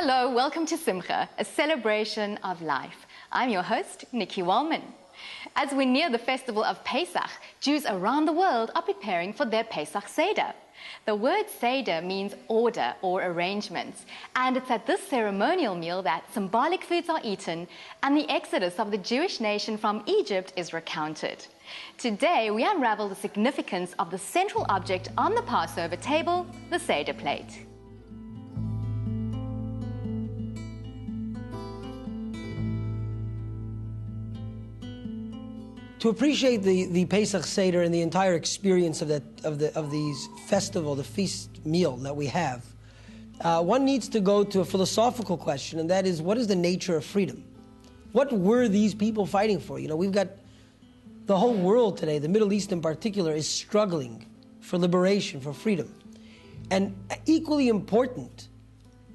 Hello, welcome to Simcha, a celebration of life. I'm your host, Nikki Wallman. As we near the festival of Pesach, Jews around the world are preparing for their Pesach Seder. The word Seder means order or arrangements, and it's at this ceremonial meal that symbolic foods are eaten and the exodus of the Jewish nation from Egypt is recounted. Today, we unravel the significance of the central object on the Passover table, the Seder plate. To appreciate the Pesach Seder and the entire experience of these festival, the feast meal that we have, one needs to go to a philosophical question, and that is, what is the nature of freedom? What were these people fighting for? You know, we've got the whole world today, the Middle East in particular, is struggling for liberation, for freedom. And equally important,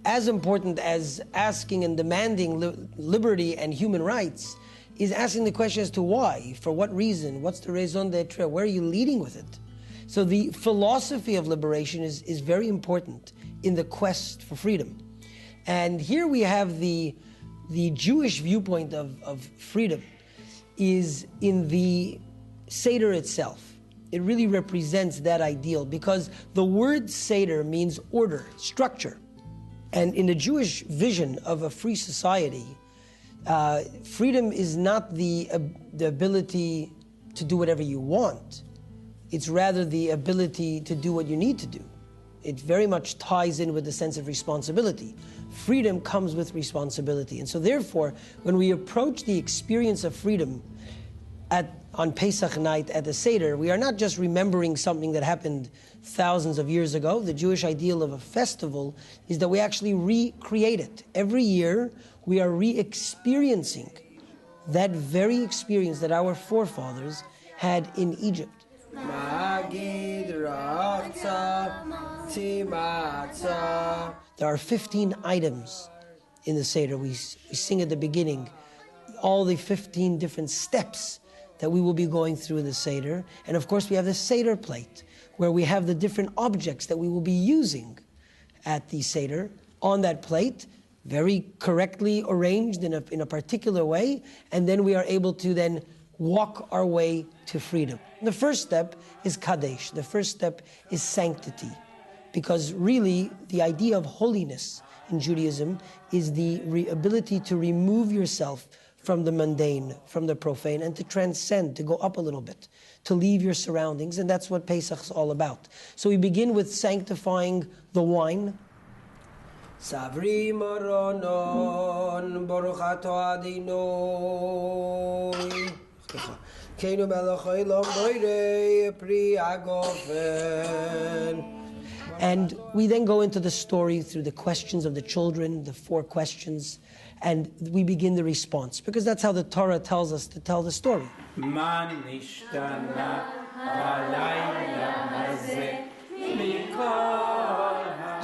as important as asking and demanding liberty and human rights, is asking the question as to why, for what reason, what's the raison d'etre, where are you leading with it? So the philosophy of liberation is very important in the quest for freedom. And here we have the Jewish viewpoint of freedom is in the Seder itself. It really represents that ideal because the word Seder means order, structure. And in the Jewish vision of a free society, freedom is not the ability to do whatever you want. It's rather the ability to do what you need to do. It very much ties in with the sense of responsibility. Freedom comes with responsibility. And so therefore, when we approach the experience of freedom on Pesach night at the Seder, we are not just remembering something that happened thousands of years ago. The Jewish ideal of a festival is that we actually recreate it. Every year, we are re-experiencing that very experience that our forefathers had in Egypt. There are 15 items in the Seder. We sing at the beginning all the 15 different steps that we will be going through in the Seder. And of course we have the Seder plate, where we have the different objects that we will be using at the Seder on that plate, very correctly arranged in a particular way, and then we are able to then walk our way to freedom. The first step is Kadesh. The first step is sanctity, because really the idea of holiness in Judaism is the ability to remove yourself from the mundane, from the profane, and to transcend, to go up a little bit, to leave your surroundings, and that's what Pesach's all about. So we begin with sanctifying the wine. Savri Moronon Boruchato Adinoi Keinu Melachai Lomboire Pri Agofen. And we then go into the story through the questions of the children, the 4 questions, and we begin the response, because that's how the Torah tells us to tell the story. The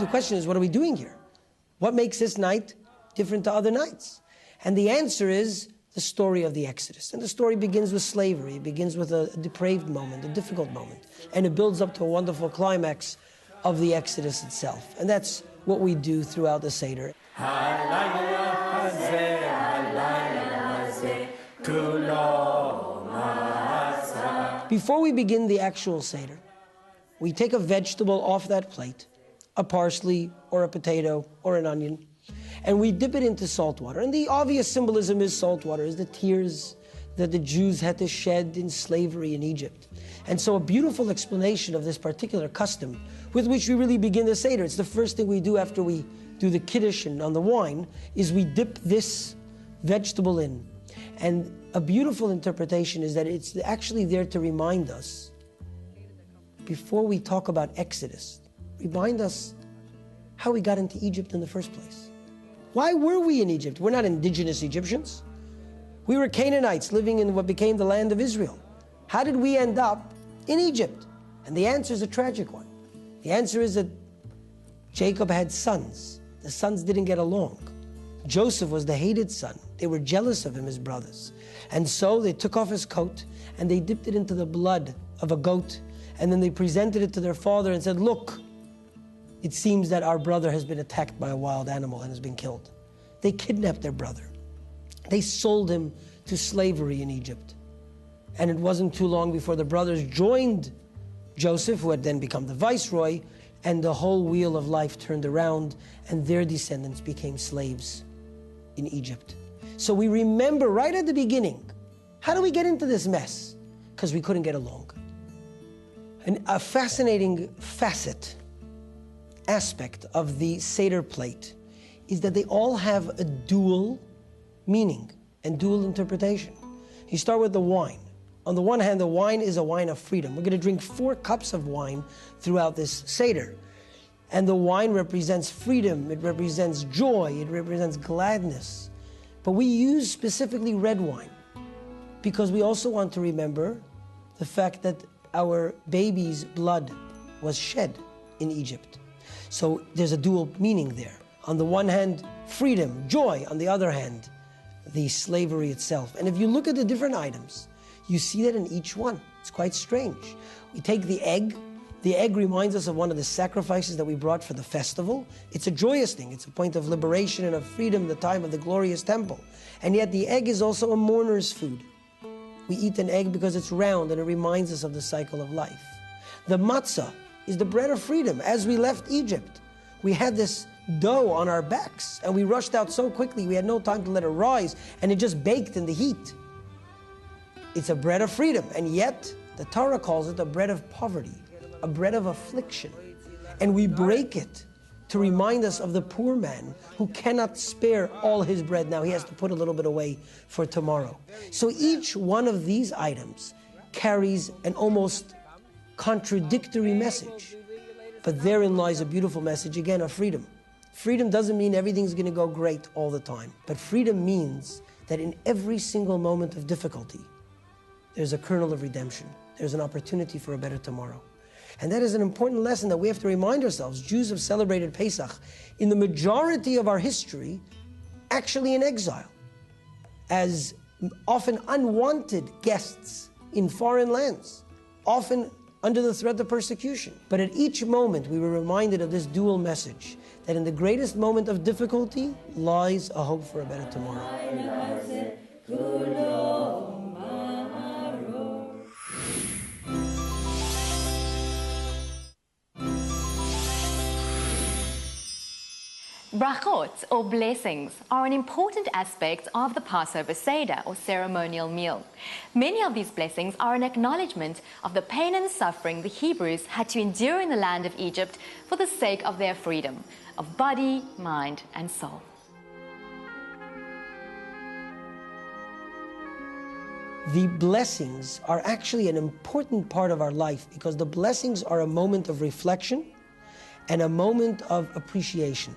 question is, what are we doing here? What makes this night different to other nights? And the answer is the story of the Exodus. And the story begins with slavery. It begins with a depraved moment, a difficult moment. And it builds up to a wonderful climax of the Exodus itself. And that's what we do throughout the Seder. Before we begin the actual Seder, we take a vegetable off that plate, a parsley or a potato or an onion, and we dip it into salt water. And the obvious symbolism is salt water, is the tears that the Jews had to shed in slavery in Egypt. And so a beautiful explanation of this particular custom with which we really begin the Seder. It's the first thing we do after we do the Kiddush and on the wine, is we dip this vegetable in. And a beautiful interpretation is that it's actually there to remind us, before we talk about Exodus, remind us how we got into Egypt in the first place. Why were we in Egypt? We're not indigenous Egyptians. We were Canaanites living in what became the land of Israel. How did we end up in Egypt? And the answer is a tragic one. The answer is that Jacob had sons. The sons didn't get along. Joseph was the hated son. They were jealous of him, his brothers. And so they took off his coat and they dipped it into the blood of a goat, and then they presented it to their father and said, look, it seems that our brother has been attacked by a wild animal and has been killed. They kidnapped their brother. They sold him to slavery in Egypt. And it wasn't too long before the brothers joined Joseph, who had then become the viceroy, and the whole wheel of life turned around, and their descendants became slaves in Egypt. So we remember right at the beginning, how do we get into this mess? Because we couldn't get along. And a fascinating aspect of the Seder plate is that they all have a dual meaning and dual interpretation. You start with the wine. On the one hand, the wine is a wine of freedom. We're going to drink 4 cups of wine throughout this Seder. And the wine represents freedom, it represents joy, it represents gladness. But we use specifically red wine because we also want to remember the fact that our baby's blood was shed in Egypt. So there's a dual meaning there. On the one hand, freedom, joy. On the other hand, the slavery itself. And if you look at the different items, you see that in each one. It's quite strange. We take the egg. The egg reminds us of one of the sacrifices that we brought for the festival. It's a joyous thing. It's a point of liberation and of freedom, the time of the glorious temple. And yet the egg is also a mourner's food. We eat an egg because it's round and it reminds us of the cycle of life. The matzah is the bread of freedom. As we left Egypt, we had this dough on our backs and we rushed out so quickly we had no time to let it rise, and it just baked in the heat. It's a bread of freedom, and yet the Torah calls it a bread of poverty, a bread of affliction. And we break it to remind us of the poor man who cannot spare all his bread now. He has to put a little bit away for tomorrow. So each one of these items carries an almost contradictory message. But therein lies a beautiful message, again, of freedom. Freedom doesn't mean everything's going to go great all the time. But freedom means that in every single moment of difficulty, there's a kernel of redemption. There's an opportunity for a better tomorrow. And that is an important lesson that we have to remind ourselves. Jews have celebrated Pesach in the majority of our history, actually in exile, as often unwanted guests in foreign lands, often under the threat of persecution. But at each moment, we were reminded of this dual message, that in the greatest moment of difficulty lies a hope for a better tomorrow. Brachot, or blessings, are an important aspect of the Passover Seder, or ceremonial meal. Many of these blessings are an acknowledgement of the pain and suffering the Hebrews had to endure in the land of Egypt for the sake of their freedom, of body, mind, and soul. The blessings are actually an important part of our life because the blessings are a moment of reflection and a moment of appreciation.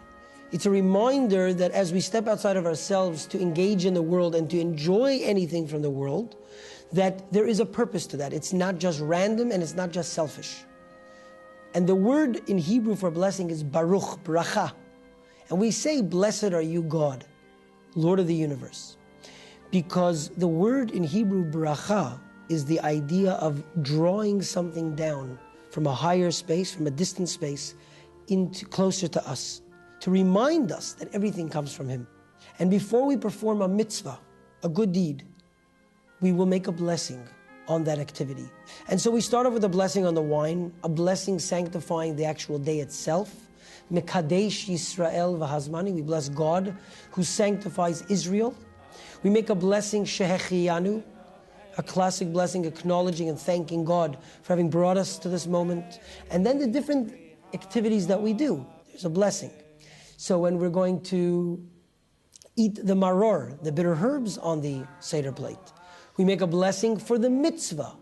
It's a reminder that as we step outside of ourselves to engage in the world and to enjoy anything from the world, that there is a purpose to that. It's not just random and it's not just selfish. And the word in Hebrew for blessing is baruch, bracha. And we say, blessed are you, God, Lord of the universe. Because the word in Hebrew, bracha, is the idea of drawing something down from a higher space, from a distant space, into closer to us, to remind us that everything comes from Him. And before we perform a mitzvah, a good deed, we will make a blessing on that activity. And so we start off with a blessing on the wine, a blessing sanctifying the actual day itself. Mekadesh Yisrael v'hazmani, we bless God who sanctifies Israel. We make a blessing Shehechiyanu, a classic blessing acknowledging and thanking God for having brought us to this moment. And then the different activities that we do, there's a blessing. So when we're going to eat the maror, the bitter herbs on the Seder plate, we make a blessing for the mitzvah,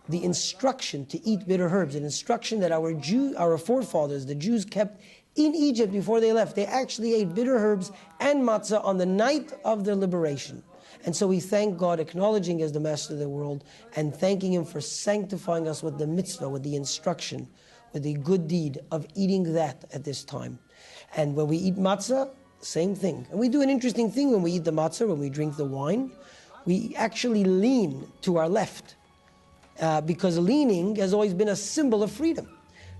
the instruction to eat bitter herbs, an instruction that our forefathers, the Jews, kept in Egypt before they left. They actually ate bitter herbs and matzah on the night of their liberation. And so we thank God, acknowledging as the master of the world, and thanking Him for sanctifying us with the mitzvah, with the instruction, with the good deed of eating that at this time. And when we eat matzah, same thing. And we do an interesting thing when we eat the matzah, when we drink the wine. We actually lean to our left because leaning has always been a symbol of freedom.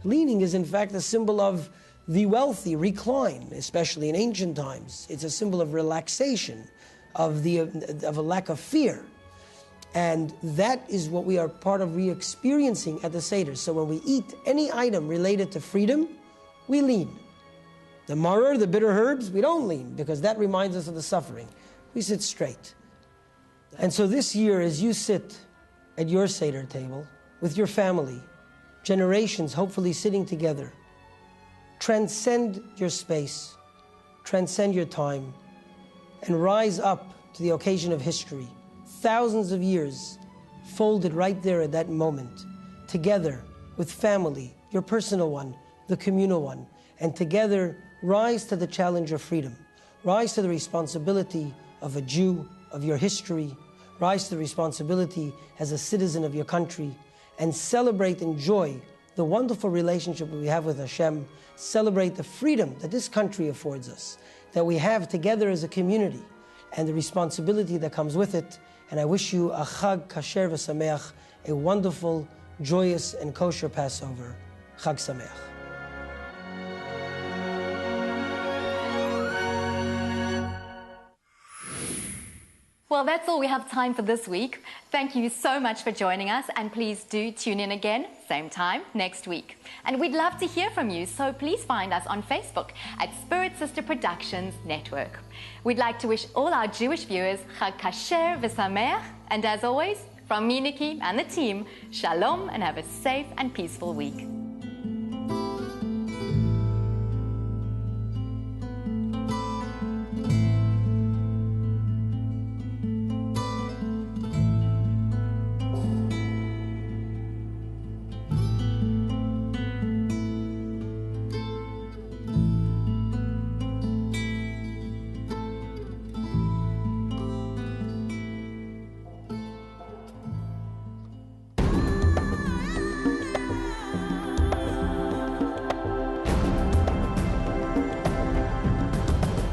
Leaning is in fact a symbol of The wealthy recline, especially in ancient times. It's a symbol of relaxation, of a lack of fear. And that is what we are part of re-experiencing at the Seder. So when we eat any item related to freedom, we lean. The maror, the bitter herbs, we don't lean, because that reminds us of the suffering. We sit straight. And so this year, as you sit at your Seder table, with your family, generations hopefully sitting together, transcend your space, transcend your time, and rise up to the occasion of history. Thousands of years folded right there at that moment, together with family, your personal one, the communal one, and together rise to the challenge of freedom. Rise to the responsibility of a Jew, of your history. Rise to the responsibility as a citizen of your country, and celebrate, enjoy the wonderful relationship that we have with Hashem. Celebrate the freedom that this country affords us, that we have together as a community, and the responsibility that comes with it. And I wish you a Chag Kasher v'Sameach, a wonderful, joyous, and kosher Passover. Chag Sameach. Well, that's all we have time for this week. Thank you so much for joining us, and please do tune in again, same time, next week. And we'd love to hear from you, so please find us on Facebook at Spirit Sister Productions Network. We'd like to wish all our Jewish viewers Chag Kasher v'Sameach, and as always, from me, Nikki, and the team, Shalom, and have a safe and peaceful week.